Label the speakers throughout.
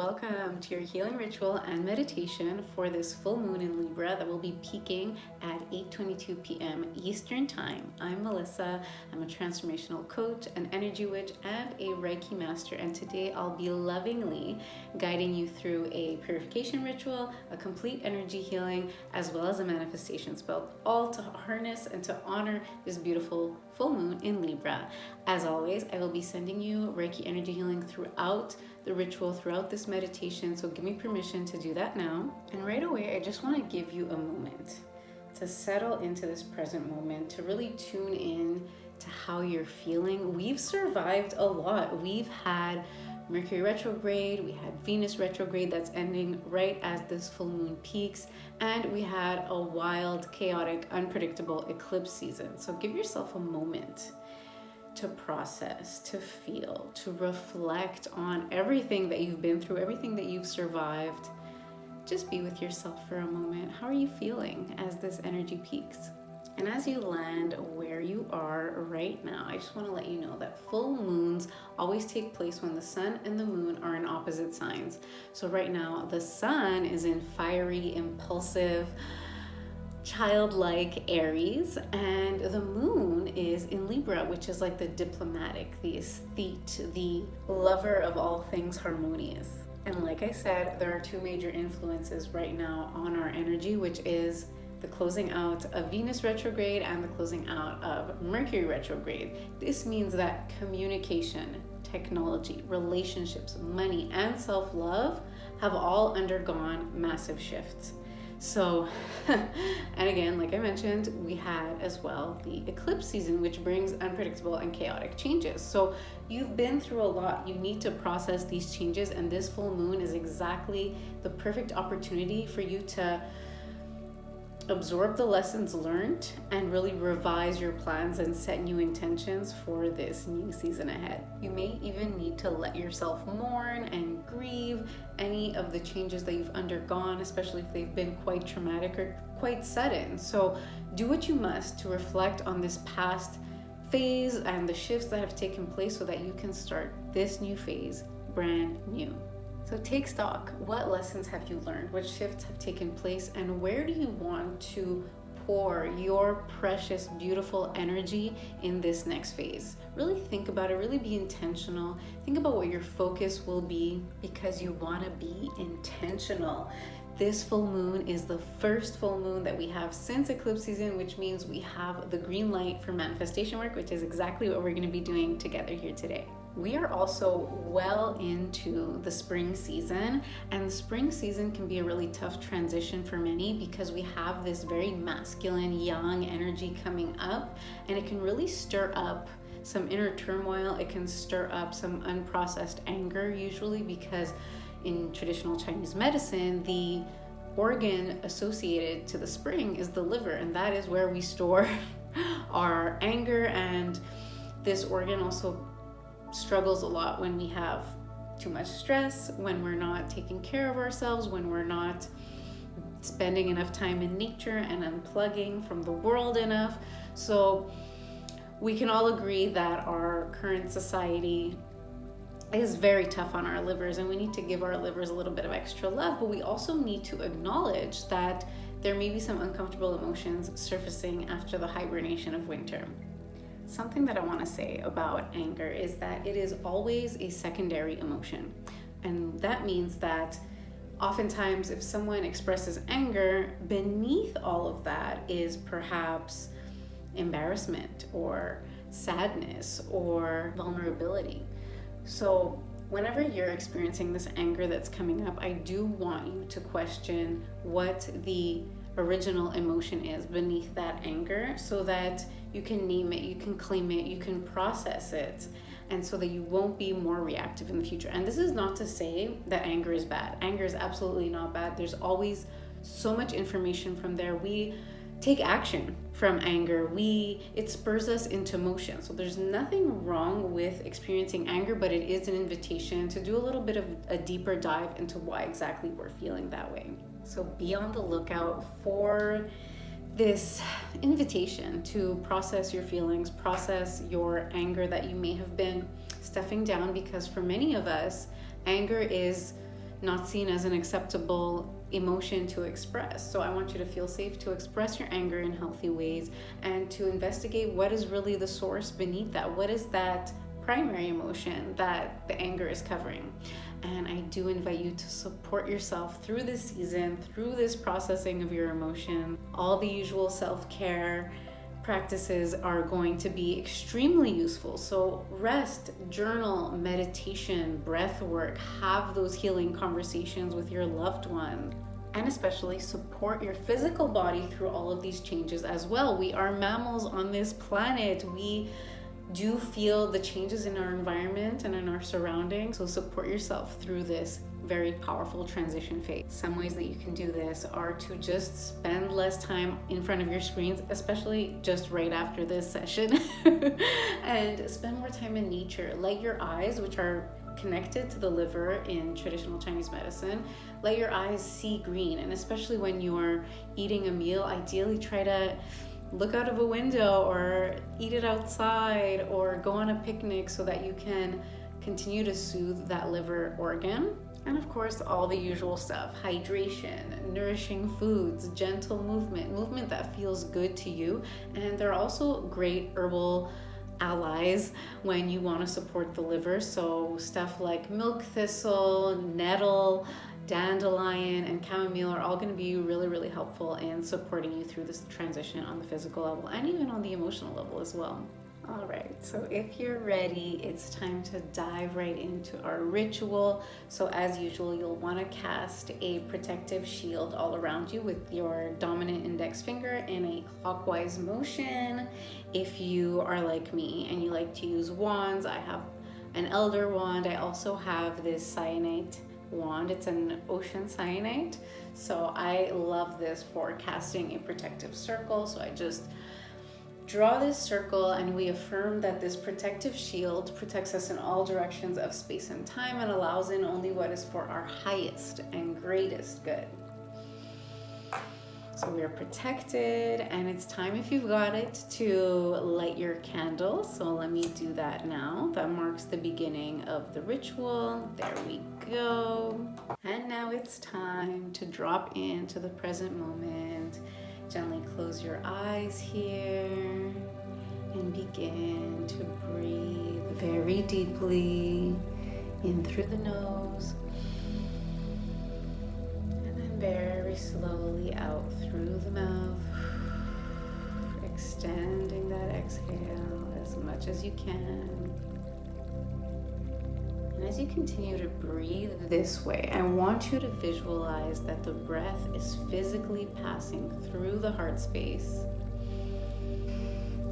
Speaker 1: welcome to your healing ritual and meditation for this full moon in Libra that will be peaking at 8:22 p.m. Eastern Time. I'm Melissa. I'm a transformational coach, an energy witch, and a Reiki master, and today I'll be lovingly guiding you through a purification ritual, a complete energy healing, as well as a manifestation spell, all to harness and to honor this beautiful full moon in Libra. As always, I will be sending you Reiki energy healing throughout the ritual, throughout this meditation, so give me permission to do that now. And right away, I just want to give you a moment to settle into this present moment, to really tune in to how you're feeling. We've survived a lot. We've had Mercury retrograde, we had Venus retrograde that's ending right as this full moon peaks, and we had a wild, chaotic, unpredictable eclipse season. So give yourself a moment to process, to feel, to reflect on everything that you've been through, everything that you've survived. Just be with yourself for a moment. How are you feeling as this energy peaks? And as you land where you are right now, I just want to let you know that full moons always take place when the sun and the moon are in opposite signs. So right now, the sun is in fiery, impulsive, childlike Aries, and the moon is in Libra, which is like the diplomatic, the aesthete, the lover of all things harmonious. And like I said, there are two major influences right now on our energy, which is the closing out of Venus retrograde and the closing out of Mercury retrograde. This means that communication, technology, relationships, money, and self-love have all undergone massive shifts. So, and again, like I mentioned, we had as well the eclipse season, which brings unpredictable and chaotic changes. So you've been through a lot. You need to process these changes, and this full moon is exactly the perfect opportunity for you to absorb the lessons learned and really revise your plans and set new intentions for this new season ahead. You may even need to let yourself mourn and grieve any of the changes that you've undergone, especially if they've been quite traumatic or quite sudden. So do what you must to reflect on this past phase and the shifts that have taken place so that you can start this new phase brand new. So take stock. What lessons have you learned? What shifts have taken place? And where do you want to pour your precious, beautiful energy in this next phase? Really think about it. Really be intentional. Think about what your focus will be, because you want to be intentional. This full moon is the first full moon that we have since eclipse season, which means we have the green light for manifestation work, which is exactly what we're going to be doing together here today. We are also well into the spring season, and the spring season can be a really tough transition for many because we have this very masculine, young energy coming up, and it can really stir up some inner turmoil. It can stir up some unprocessed anger, usually because in traditional Chinese medicine, the organ associated to the spring is the liver, and that is where we store our anger. And this organ also struggles a lot when we have too much stress, when we're not taking care of ourselves, when we're not spending enough time in nature and unplugging from the world enough. So we can all agree that our current society is very tough on our livers, and we need to give our livers a little bit of extra love, but we also need to acknowledge that there may be some uncomfortable emotions surfacing after the hibernation of winter. Something that I want to say about anger is that it is always a secondary emotion. And that means that oftentimes if someone expresses anger, beneath all of that is perhaps embarrassment or sadness or vulnerability. So whenever you're experiencing this anger that's coming up, I do want you to question what the original emotion is beneath that anger, so that you can name it, you can claim it, you can process it, and so that you won't be more reactive in the future. And this is not to say that anger is bad. Anger is absolutely not bad. There's always so much information from there. We take action from anger. It spurs us into motion. So there's nothing wrong with experiencing anger, but it is an invitation to do a little bit of a deeper dive into why exactly we're feeling that way. So be on the lookout for this invitation to process your feelings, process your anger that you may have been stuffing down, because for many of us, anger is not seen as an acceptable emotion to express. So I want you to feel safe to express your anger in healthy ways and to investigate what is really the source beneath that. What is that primary emotion that the anger is covering? And I do invite you to support yourself through this season, through this processing of your emotion. All the usual self-care practices are going to be extremely useful. So rest, journal, meditation, breath work, have those healing conversations with your loved one, and especially support your physical body through all of these changes as well. We are mammals on this planet. We do feel the changes in our environment and in our surroundings. So support yourself through this very powerful transition phase. Some ways that you can do this are to just spend less time in front of your screens, especially just right after this session, and spend more time in nature. Let your eyes, which are connected to the liver in traditional Chinese medicine, let your eyes see green. And especially when you're eating a meal, ideally try to look out of a window or eat it outside or go on a picnic so that you can continue to soothe that liver organ. And of course, all the usual stuff: hydration, nourishing foods, gentle movement that feels good to you. And they're also great herbal allies when you want to support the liver. So stuff like milk thistle, nettle, dandelion, and chamomile are all going to be really, really helpful in supporting you through this transition on the physical level and even on the emotional level as well. All right, so if you're ready, it's time to dive right into our ritual. So as usual, you'll want to cast a protective shield all around you with your dominant index finger in a clockwise motion. If you are like me and you like to use wands, I have an elder wand. I also have this cyanite wand. It's an ocean cyanite. So I love this for casting a protective circle. So I just draw this circle and we affirm that this protective shield protects us in all directions of space and time and allows in only what is for our highest and greatest good. So we are protected, and it's time, if you've got it, to light your candle. So let me do that now. That marks the beginning of the ritual. There we go. And now it's time to drop into the present moment. Gently close your eyes here and begin to breathe very deeply in through the nose and then very slowly out through the mouth, extending that exhale as much as you can. And as you continue to breathe this way, I want you to visualize that the breath is physically passing through the heart space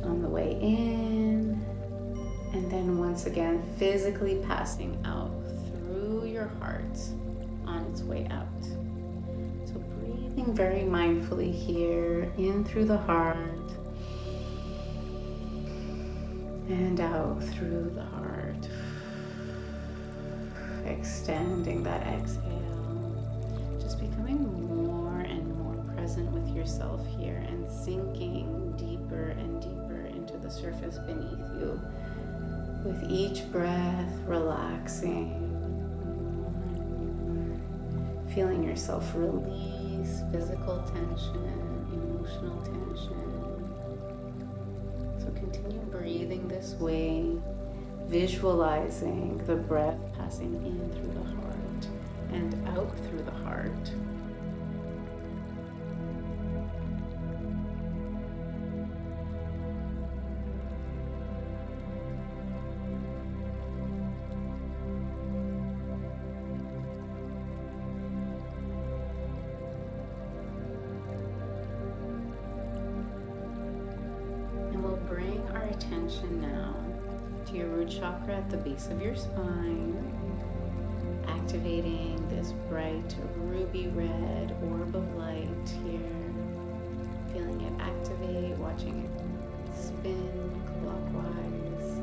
Speaker 1: on the way in, and then once again physically passing out through your heart on its way out. So breathing very mindfully here, in through the heart and out through the heart. Extending that exhale, just becoming more and more present with yourself here and sinking deeper and deeper into the surface beneath you. With each breath, relaxing, feeling yourself release physical tension, emotional tension. So continue breathing this way, visualizing the breath passing in through the heart and out through the heart. And we'll bring our attention now to your root chakra at the base of your spine, activating this bright ruby red orb of light here, feeling it activate, watching it spin clockwise,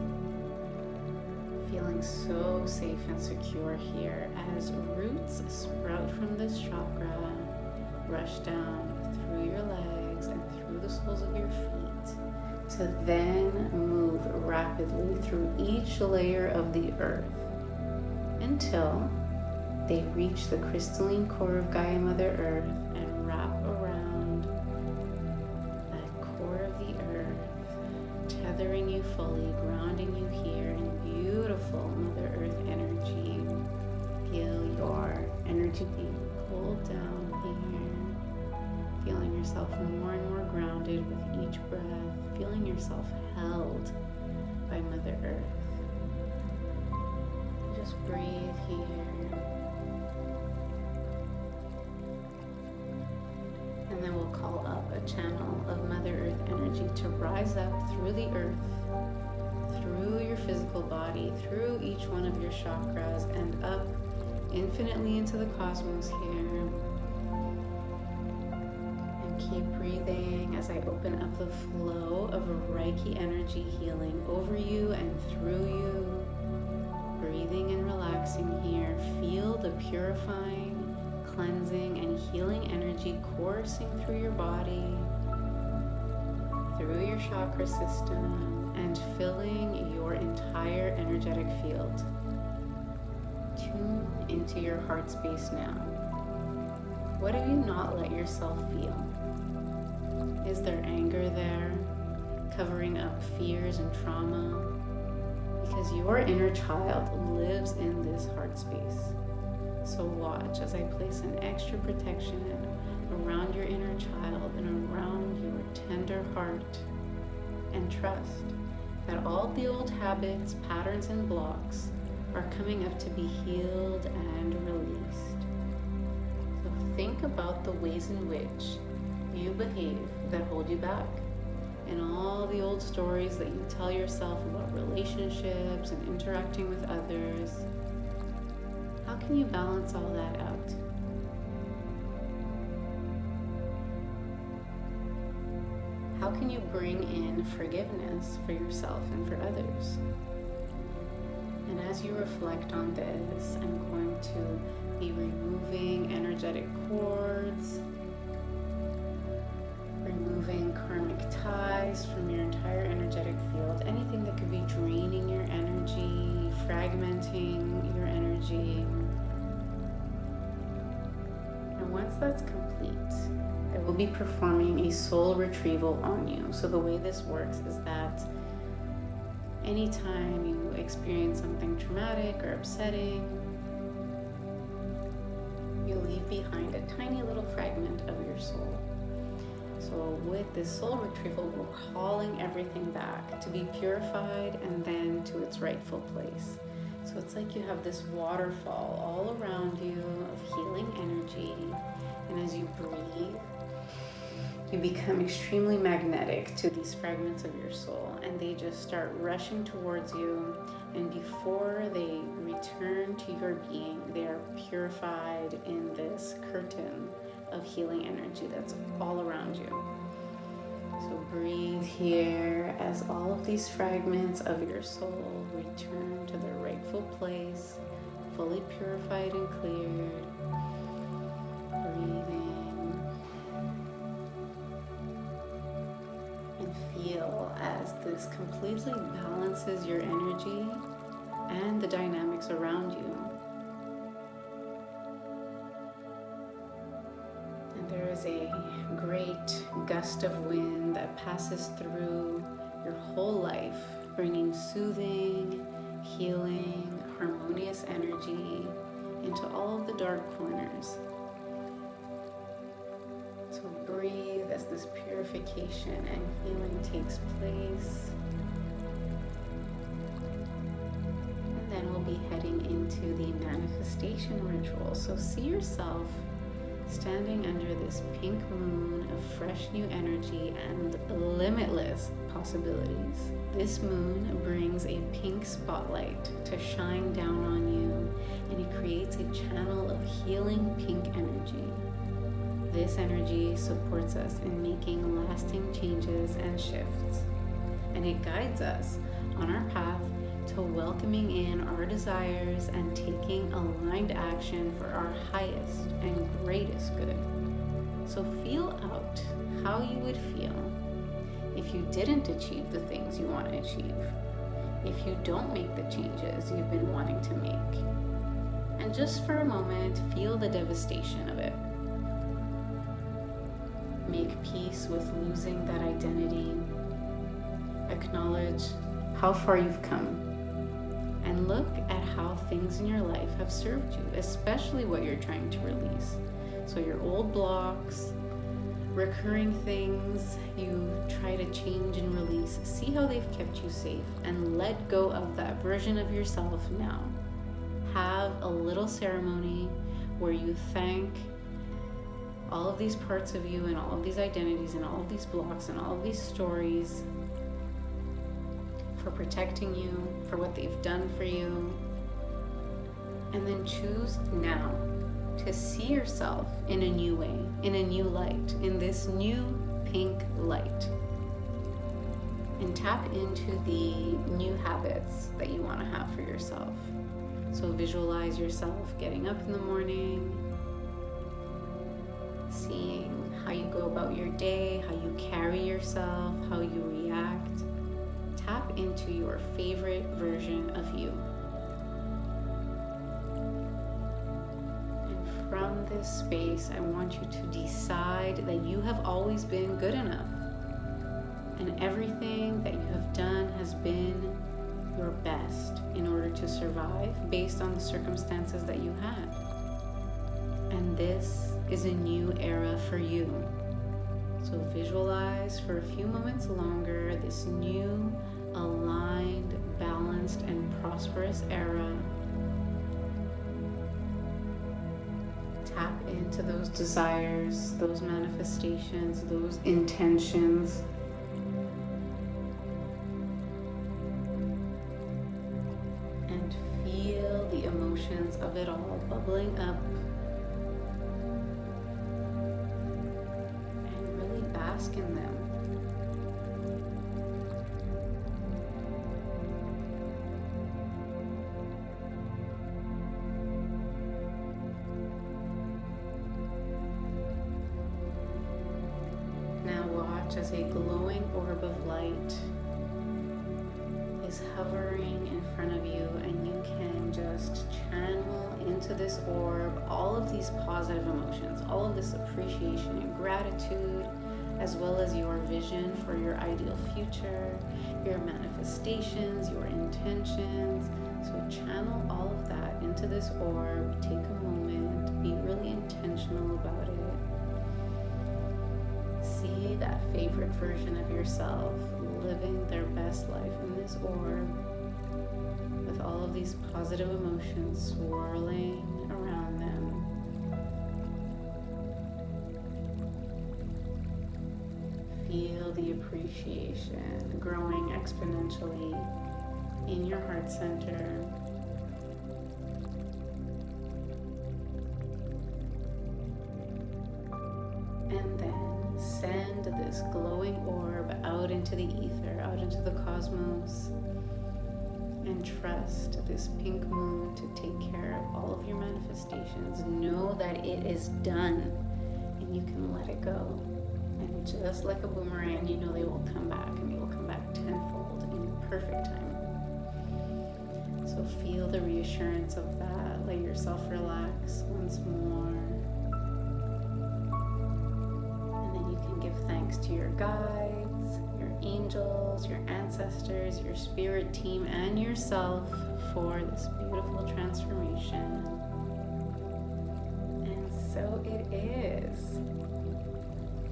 Speaker 1: feeling so safe and secure here as roots sprout from this chakra, rush down through your legs and through the soles of your feet, to then move rapidly through each layer of the earth until They reach the crystalline core of Gaia Mother Earth and wrap around that core of the earth, tethering you fully, grounding you here in beautiful Mother Earth energy. Feel your energy being pulled down here, feeling yourself more and more grounded with each breath, feeling yourself held by Mother Earth. Just breathe here. And then we'll call up a channel of Mother Earth energy to rise up through the earth, through your physical body, through each one of your chakras, and up infinitely into the cosmos here. And keep breathing as I open up the flow of Reiki energy healing over you and through you. Breathing and relaxing here. Feel the purifying, cleansing, and healing energy coursing through your body, through your chakra system, and filling your entire energetic field. Tune into your heart space now. What have you not let yourself feel? Is there anger there, covering up fears and trauma? Because your inner child lives in this heart space. So watch as I place an extra protection around your inner child and around your tender heart, and trust that all the old habits, patterns, and blocks are coming up to be healed and released. So think about the ways in which you behave that hold you back, and all the old stories that you tell yourself about relationships and interacting with others. How can you balance all that out? How can you bring in forgiveness for yourself and for others? And as you reflect on this, I'm going to be removing energetic cords, removing karmic ties from your entire energetic field, anything that could be draining your energy, fragmenting your energy. And once that's complete, I will be performing a soul retrieval on you. So the way this works is that anytime you experience something traumatic or upsetting, you leave behind a tiny little fragment of your soul. So with this soul retrieval, we're calling everything back to be purified and then to its rightful place. So it's like you have this waterfall all around you of healing energy. And as you breathe, you become extremely magnetic to these fragments of your soul, and they just start rushing towards you. And before they return to your being, they are purified in this curtain of healing energy that's all around you. So breathe here as all of these fragments of your soul return to their rightful place, fully purified and cleared. Breathing. And feel as this completely balances your energy and the dynamics around you. There is a great gust of wind that passes through your whole life, bringing soothing, healing, harmonious energy into all of the dark corners. So breathe as this purification and healing takes place. And then we'll be heading into the manifestation ritual. So see yourself standing under this pink moon of fresh new energy and limitless possibilities. This moon brings a pink spotlight to shine down on you, and it creates a channel of healing pink energy. This energy supports us in making lasting changes and shifts, and it guides us on our path to welcoming in our desires and taking aligned action for our highest and greatest good. So feel out how you would feel if you didn't achieve the things you want to achieve, if you don't make the changes you've been wanting to make, And just for a moment, feel the devastation of it. Make peace with losing that identity. Acknowledge how far you've come. And look at how things in your life have served you, especially what you're trying to release. So your old blocks, recurring things you try to change and release, see how they've kept you safe, and let go of that version of yourself now. Have a little ceremony where you thank all of these parts of you and all of these identities and all of these blocks and all of these stories for protecting you, for what they've done for you. And then choose now to see yourself in a new way, in a new light, in this new pink light. And tap into the new habits that you want to have for yourself. So visualize yourself getting up in the morning, seeing how you go about your day, how you carry yourself, how you react. Tap into your favorite version of you. And from this space, I want you to decide that you have always been good enough. And everything that you have done has been your best in order to survive based on the circumstances that you had. And this is a new era for you. So visualize for a few moments longer this new, aligned, balanced, and prosperous era. Tap into those desires, those manifestations, those intentions. And feel the emotions of it all bubbling up. Bask in them. Now watch as a glowing orb of light is hovering in front of you, and you can just channel into this orb all of these positive emotions, all of this appreciation and gratitude, as well as your vision for your ideal future, your manifestations, your intentions. So channel all of that into this orb. Take a moment, be really intentional about it. See that favorite version of yourself living their best life in this orb with all of these positive emotions swirling around them. Feel the appreciation growing exponentially in your heart center. And then send this glowing orb out into the ether, out into the cosmos. And trust this pink moon to take care of all of your manifestations. Know that it is done and you can let it go. And just like a boomerang, you know they will come back, and they will come back tenfold in perfect time. So feel the reassurance of that. Let yourself relax once more. And then you can give thanks to your guides, your angels, your ancestors, your spirit team, and yourself for this beautiful transformation. And so it is.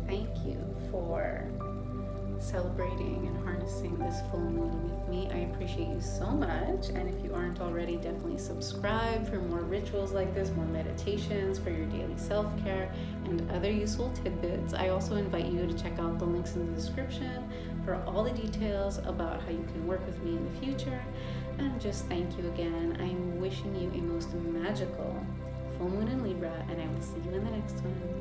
Speaker 1: Thank you for celebrating and harnessing this full moon with me. I appreciate you so much. And if you aren't already, definitely subscribe for more rituals like this, more meditations for your daily self-care, and other useful tidbits. I also invite you to check out the links in the description for all the details about how you can work with me in the future. And just thank you again. I'm wishing you a most magical full moon in Libra, and I will see you in the next one.